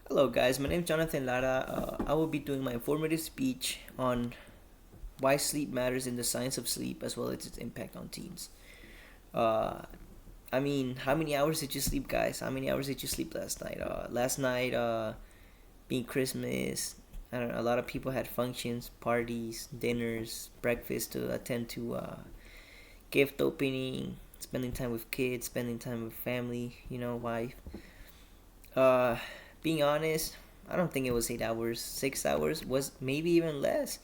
Hello, guys. My name is Jonathan Lara. I will be doing my informative speech on why sleep matters in the science of sleep as well as its impact on teens. Uh, how many hours did you sleep, guys? How many hours did you sleep last night? Being Christmas, I don't know, a lot of people had functions, parties, dinners, breakfast to attend to, gift opening, spending time with kids, spending time with family, wife. Uh, Being honest, I don't think it was 8 hours. 6 hours was maybe even less.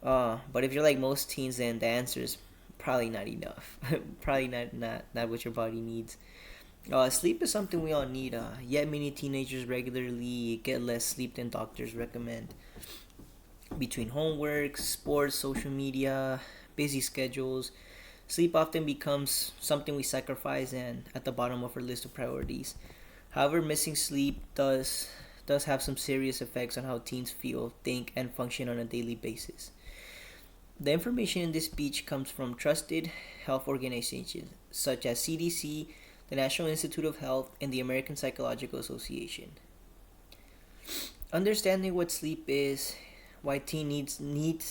But if you're like most teens, then the answer is probably not enough. Probably not what your body needs. Sleep is something we all need. Yet many teenagers regularly get less sleep than doctors recommend. Between homework, sports, social media, busy schedules, sleep often becomes something we sacrifice and at the bottom of our list of priorities. However, missing sleep does have some serious effects on how teens feel, think, and function on a daily basis. The information in this speech comes from trusted health organizations such as CDC, the National Institute of Health, and the American Psychological Association. Understanding what sleep is, why teen needs need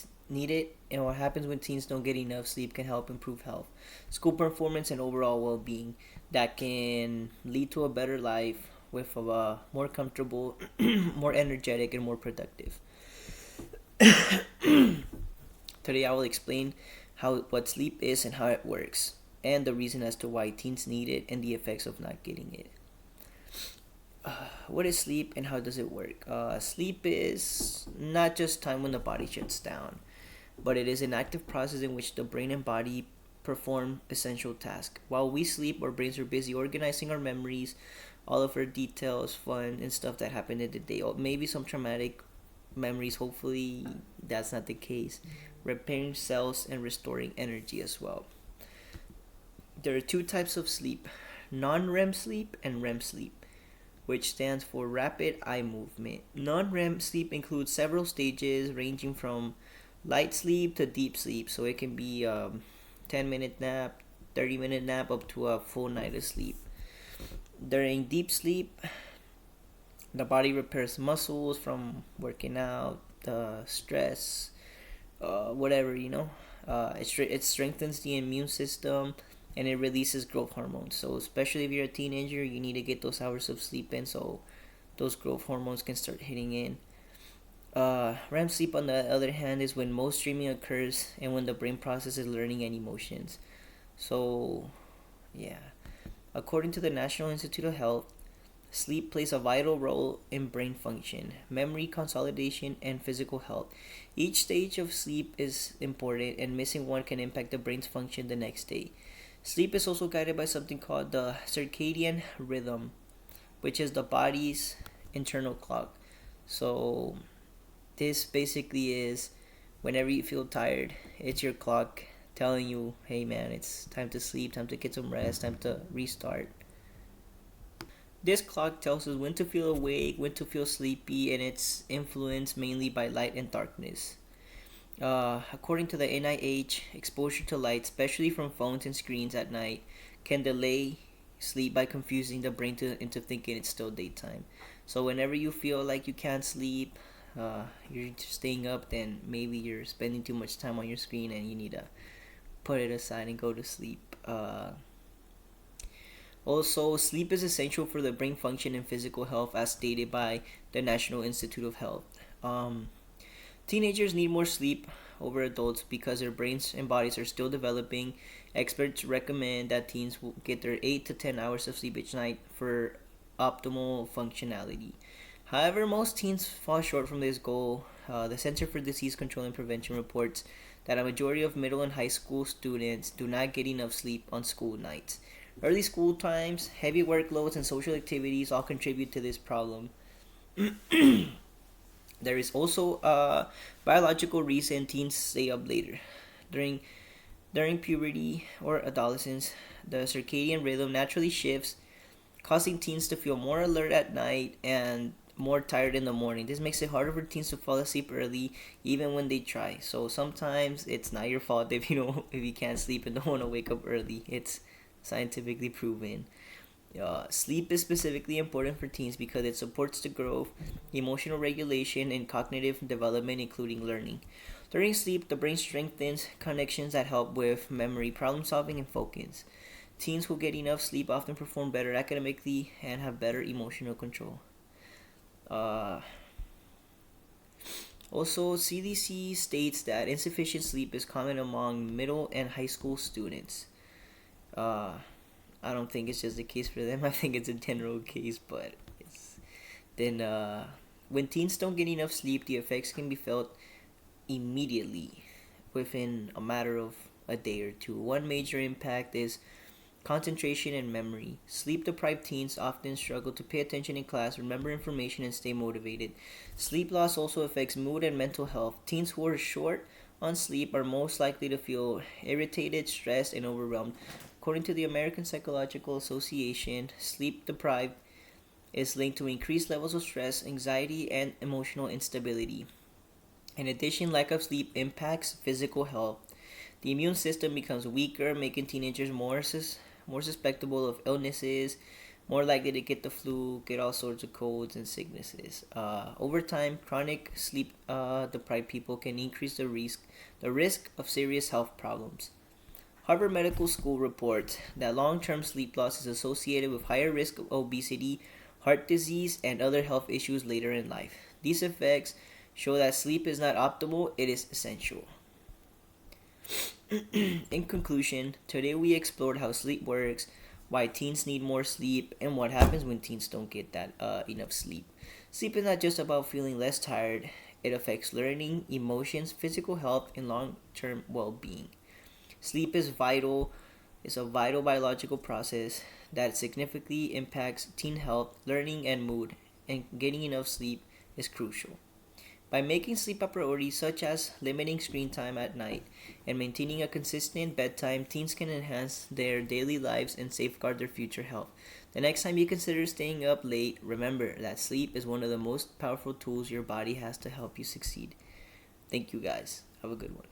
it, and what happens when teens don't get enough sleep can help improve health, school performance, and overall well-being. That can lead to a better life with a more comfortable, more energetic, and more productive. Today, I will explain how what sleep is and how it works, and the reason as to why teens need it and the effects of not getting it. What is sleep and how does it work? Sleep is not just time when the body shuts down, but it is an active process in which the brain and body perform essential tasks. While we sleep, our brains are busy organizing our memories, all of our details, fun, and stuff that happened in the day, or maybe some traumatic memories. Hopefully, that's not the case. Repairing cells and restoring energy as well. There are two types of sleep: non REM sleep and REM sleep, which stands for rapid eye movement. Non REM sleep includes several stages ranging from light sleep to deep sleep. So it can be 10-minute nap, 30-minute nap, up to a full night of sleep. During deep sleep, the body repairs muscles from working out, the stress, whatever, it strengthens the immune system and it releases growth hormones. So, especially if you're a teenager, you need to get those hours of sleep in so those growth hormones can start hitting in. REM sleep, on the other hand, is when most dreaming occurs and when the brain processes learning and emotions. So, yeah. According to the National Institute of Health, sleep plays a vital role in brain function, memory consolidation, and physical health. Each stage of sleep is important, and missing one can impact the brain's function the next day. Sleep is also guided by something called the circadian rhythm, which is the body's internal clock. So, this basically is whenever you feel tired, it's your clock telling you, hey man, it's time to sleep, time to get some rest, time to restart. This clock tells us when to feel awake, when to feel sleepy, and it's influenced mainly by light and darkness. According to the NIH, exposure to light, especially from phones and screens at night, can delay sleep by confusing the brain into thinking it's still daytime. So whenever you feel like you can't sleep, you're just staying up, then maybe you're spending too much time on your screen and you need to put it aside and go to sleep. Also, sleep is essential for the brain function and physical health, as stated by the National Institute of Health. Um, Teenagers need more sleep over adults because their brains and bodies are still developing. Experts recommend that teens will get their 8 to 10 hours of sleep each night for optimal functionality. However, most teens fall short from this goal. The Center for Disease Control and Prevention reports that a majority of middle and high school students do not get enough sleep on school nights. Early school times, heavy workloads, and social activities all contribute to this problem. There is also a biological reason teens stay up later. During during puberty or adolescence, the circadian rhythm naturally shifts, causing teens to feel more alert at night and more tired in the morning. This makes it harder for teens to fall asleep early, even when they try. So sometimes it's not your fault if you can't sleep and don't want to wake up early. It's scientifically proven. Sleep is specifically important for teens because it supports the growth, emotional regulation, and cognitive development, including learning. During sleep, the brain strengthens connections that help with memory, problem solving, and focus. Teens who get enough sleep often perform better academically and have better emotional control. Uh, Also, CDC states that insufficient sleep is common among middle and high school students. Uh, I don't think it's just the case for them. I think it's a general case, but it's then when teens don't get enough sleep, the effects can be felt immediately within a matter of a day or two. One major impact is concentration and memory. Sleep deprived teens often struggle to pay attention in class, remember information, and stay motivated. Sleep loss also affects mood and mental health. Teens who are short on sleep are most likely to feel irritated, stressed, and overwhelmed. According to the American Psychological Association, sleep deprived is linked to increased levels of stress, anxiety, and emotional instability. In addition, lack of sleep impacts physical health. The immune system becomes weaker, making teenagers more susceptible of illnesses, more likely to get the flu, get all sorts of colds and sicknesses. Over time, chronic sleep deprived people can increase the risk of serious health problems. Harvard Medical School reports that long-term sleep loss is associated with higher risk of obesity, heart disease, and other health issues later in life. These effects show that sleep is not optimal, it is essential. In conclusion, today we explored how sleep works, why teens need more sleep, and what happens when teens don't get that enough sleep. Sleep is not just about feeling less tired, it affects learning, emotions, physical health, and long term well being. Sleep is vital, it's a vital biological process that significantly impacts teen health, learning, and mood, and getting enough sleep is crucial. By making sleep a priority, such as limiting screen time at night and maintaining a consistent bedtime, teens can enhance their daily lives and safeguard their future health. The next time you consider staying up late, remember that sleep is one of the most powerful tools your body has to help you succeed. Thank you guys. Have a good one.